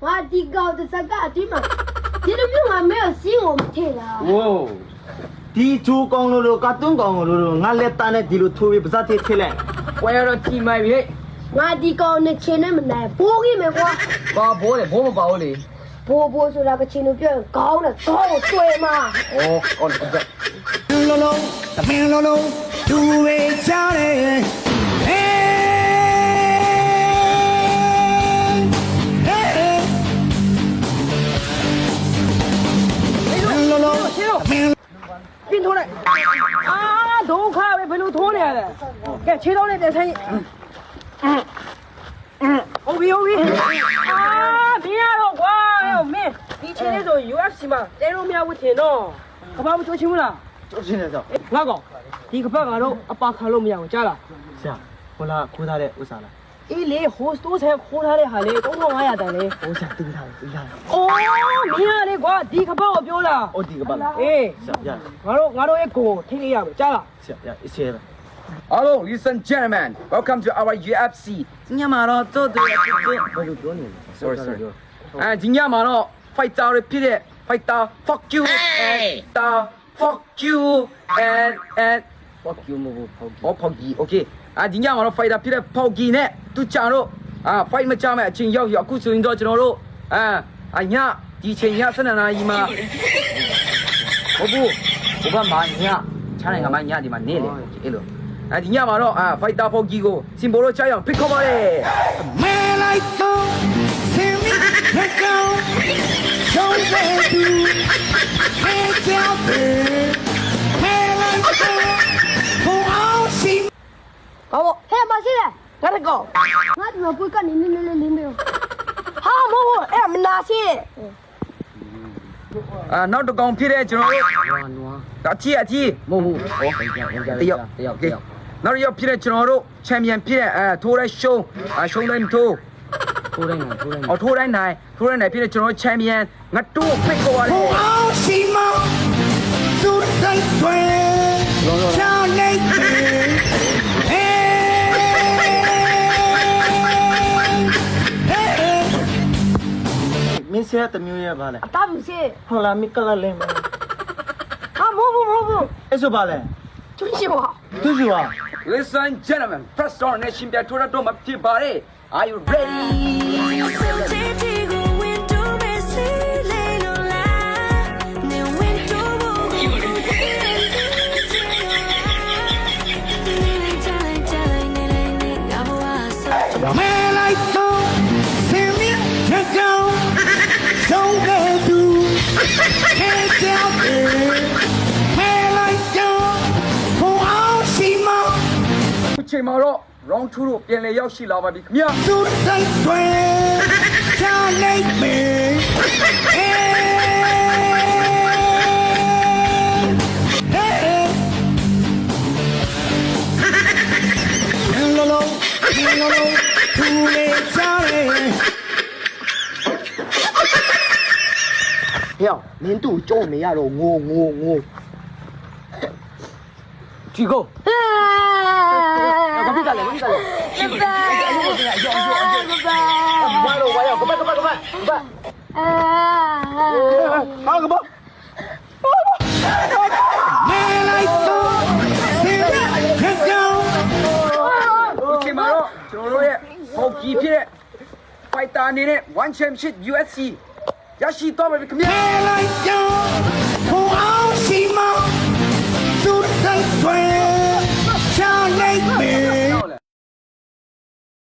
我地高的这个地方，这里面还没有洗我们天了。哦，ဒီချိုးကောင်းလို့ကတုံးကောင်းလို့ငါလက်သားနဲ့ဒီလိုထိုးပြီးပါးစပ်ထဲလဲဝယ်ရတော့ဒီမိုင်ပြီ 我地高的钱那么难，不给没花。 ဘာဘိုးလေဘိုးမပါဘူးလေ 波说那个钱都比较高了，高对嘛？ ဩကောင်းတယ် လုံးလုံးသမင်းလုံးလုံးသူဝေးချတယ်ဟေးလုံးလုံးသမင်း 变拖嘞！啊，都看呗，不能拖来了。给切到那边才。OB。啊，别了，乖，哎呦妹，以前那种 UFC 嘛，这种面我听到，可把我做清楚了。 ကျုပ်ရှင်းနေတော့ 哪个？第一个半个肉，把卡路面我加了。 ဆရာဟိုလာခိုးထားတဲ့ဥစ္စာလား 一来好多才喝他的哈嘞，都我呀的嘞。 ဥစ္စာတင်ထားတယ်တင်ထားတယ် 哦，明天的瓜，第一个半我标了。 ဩဒီကပါလား 哎， ဆရာရ 我都一个听一样加了。 ဆရာရအစ်ပဲ Hello, ladies and gentlemen. Welcome to our UFC. ညမှာတော့တို့တို့ဘယ်လိုပြောနေလဲ Sorry. 今天嘛咯，fighter repeat fighter fuck you and fuck you and fuck you မဟုတ်ဘူး oh poggy. Okay. 今天嘛咯 fighter ဖြစ်တဲ့ poggy နဲ့သူကြတော့fight မကြမဲ့အချိန်ရောက်ရအခုဆိုရင်တော့ကျွန်တော်တို့ညဒီချိန်ည7နာရီမှာဟုတ်ဘူးဘုရားမညချမ်းနိုင်ငံမှာညဒီမှာနေလေအဲ့လိုဒီညမှာတော့fighter poggy ကိုစင်ဘောလို့ကြားရအောင်ဖိတ်ခေါ်ပါတယ် မဲလိုက်တော့ဆင်းမလက်ကောင်းရှုံးတဲ့သူမဲကြောက်တယ်မဲလိုက်တော့ဘုံအောင်စီ 搞我，嘿，把谁嘞？赶紧搞。我怎么不跟你没有？好，我，哎，没拿去。 နောက်တစ်ကောင်ဖြစ်တဲ့ကျွန်တော်တို့ နွား ဒါအကြီးအကြီး မဟုတ်ဘူးဩတယောက် နောက်တစ်ယောက်ဖြစ်တဲ့ကျွန်တော်တို့ချန်ပီယံဖြစ်တဲ့ထိုးတဲ့ရှုံးရှုံးတိုင်းထိုး ထိုးတိုင်းမှာထိုးတိုင်း ထိုးတိုင်းနိုင်ဖြစ်တဲ့ကျွန်တော်တို့ချန်ပီယံငါတို့ဖိတ်ခေါ်ရတ ဘုံ ယ် အောင်စီမသူစိတ်ဆွဲချောင်းနေတယ်ဟေး မင်းဆရာတမျိုးရပါလဲ 打不起。 ဟုတ်လားမိကလလဲမ 啊，不， အဲ့ဆိုပါလဲ 真是我。 သူရှိပါ Listen and gentlemen press on နဲ့ရှင်ပြထိုးတော့မဖြစ်ပါနဲ့ Are you readyမဲလိုက်တော့ဆင်းမလက်ကောင်းရှုံးတဲ့သူမဲကြောက်တယ်မဲလိုက်တော့ဘုံအောင်စီမ ခုချိန်မှာတော့ round 2တို့ပြန်လည်ရောက်ရှိလာပါပြီခင်ဗျာ သူစိတ်ဆွဲချောင်းနေတယ်ဟေးလုံးလုံးသူလေးချားတယ် ဟဲ့မင်းတို့ကြုံနေရတော့ငိုဒီကိုဘာဖြစ်ကြလဲဘာဖြစ်ကြလဲဘာလို့ဝါရောကပတ်ဟာကဘာ မဲလိုက်တော့ဆင်းလက်ကောင်း ခုချိန်မှာတော့ကျွန်တော်တို့ရဲ့ဟော်ကီဖြစ်တဲ့ fighter အနေနဲ့ one championship UFC ရရှိတော့ပါပြီခင်ဗျာ မဲလိုက်တော့